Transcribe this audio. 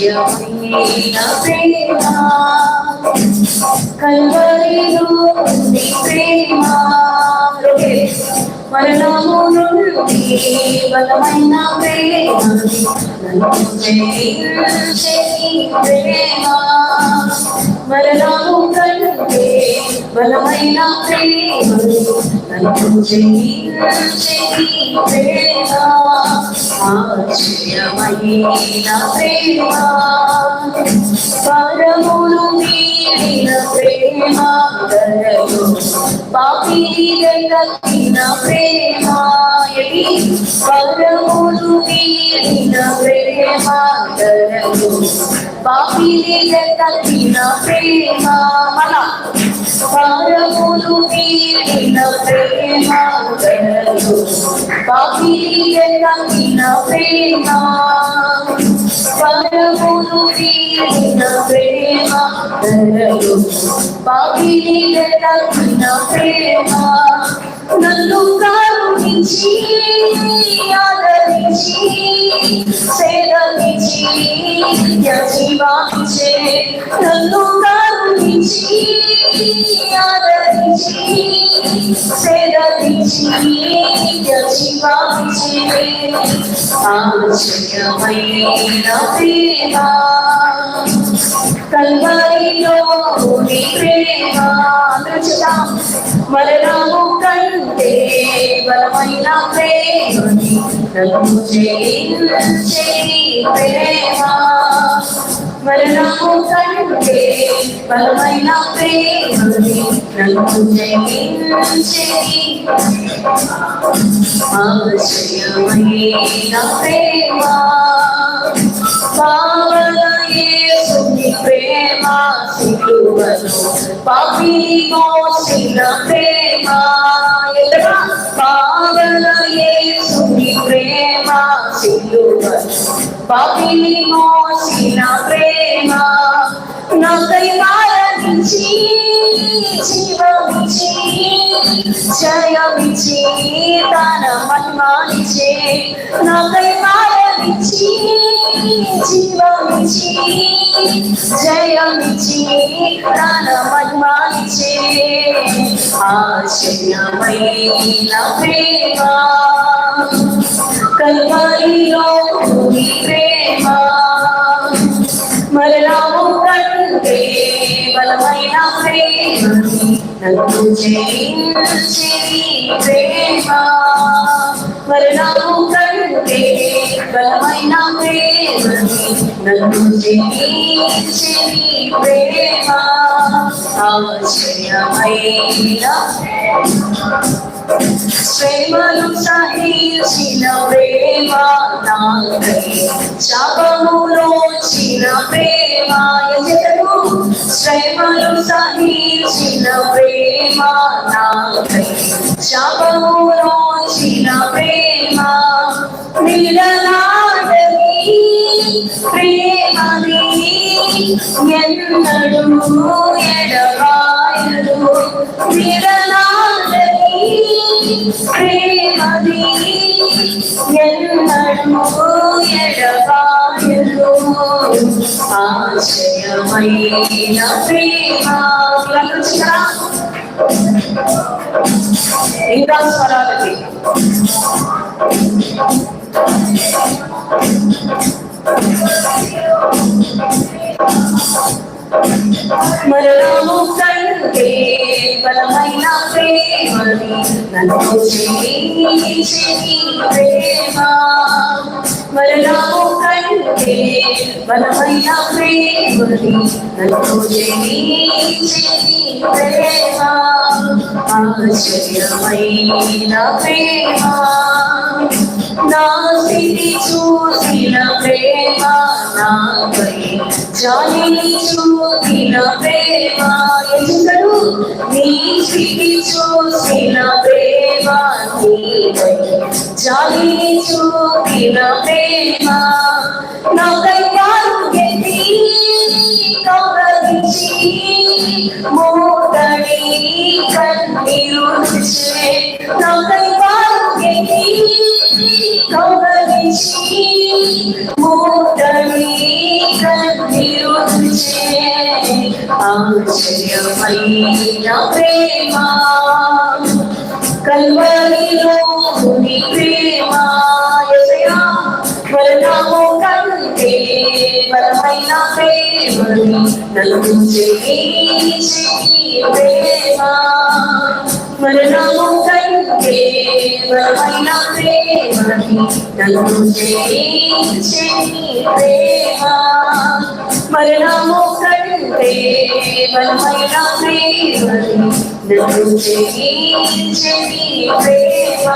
ఆశ్చర్యమైన ప్రేమ కల్వరిలో నీ ప్రేమ మరణము నుండి బలమైన ప్రేమ నన్ను జయించే ప్రేమ మరణము కంటే బలమైన ప్రేమ నన్ను జయించే ప్రేమ ఆశ్చర్యమైన ప్రేమ పరమును వీడిన ప్రేమ ధరలు పాపిని దక్కిన ప్రేమ పరమును వీడిన ప్రేమ ధరలు పాపిని దక్కిన ప్రేమ పరమును వీడిన ప్రేమ ధరలు పాపిని దక్కిన ప్రేమ పరమును వీడిన ప్రేమ ధరలు పాపిని దక్కిన ప్రేమ నన్ను కరుణించి ఆదరించి సేదరించి జీవాంచే నన్ను కరుణించి ఆదరించి సేదరించి జీవాంచే ఆశ్చర్యమైన ప్రేమ కల్వరిలో నీ ప్రేమ మరణము కంటే బలమైన ప్రేమని నన్ను జయించే ప్రేమ మరణము కంటే బలమైన ప్రేమని నన్ను జయించే ఆశ్చర్యమైన ప్రేమ యేసుని ప్రేమ సిలువను పాపిని మోసిన ప్రేమ పావన యేసుని ప్రేమ సిలువను పాపిని మోసిన ప్రేమ నాకై మరణించి జీవమిచ్చి జయమిచ్చి తన మహిమనిచ్చే నాకై మరణించి జీవమిచ్చి జయమిచ్చి తన మహిమనిచ్చే ఆశ్చర్యమైన ప్రేమ కల్వరిలో నీ ప్రేమ మరణము కంటే బలమైన ప్రేమని నన్ను జయించే ప్రేమ మరణము కంటే బలమైన ప్రేమని నన్ను జయించే ప్రేమ ఆశ్చర్యమైన శ్రమలు సహించిన ప్రేమ నాకై శాపములోచిన ప్రేమ శ్రమలు సహించిన ప్రేమ నాకై శాపములోచిన ప్రేమ నిలనాడని ప్రేమని ఎన్నడూ ఎడబాయదు నిలనాడని ప్రేమని ఎన్నడూ ఎడబాయదు ఆశ్చర్యమైన ప్రేమ ఇంకా స్వరాలకి మరణము కంటే బలమైన ప్రేమని నన్ను జయించే ప్రేమ మరణము కంటే బలమైన ప్రేమని నన్ను జయించే ప్రేమ ఆశ్చర్యమైన ప్రేమ నా స్థితి చూసిన ప్రేమ నాపై జాలిని చూసిన ప్రేమ ఎందుకను నీ స్థితి చూసిన ప్రేమ నీపై జాలిని చూసిన ప్రేమ నాకై ఎత్తి కౌగలించి మోదడి కన్నీరు నాకై ఎత్తి కౌగలించి మోదడి నిరుచే ఆశ్చర్యమైన ప్రేమ కల్వరిలో నీ ప్రేమ యేసయ్యా మరణము కంటే బలమైన ప్రేమని నన్ను జయించే ప్రేమ మరణము కంటే బలమైన ప్రేమని నన్ను జయించే ప్రేమ మరణము కంటే బలమైన ప్రేమని నన్ను జయించే ప్రేమ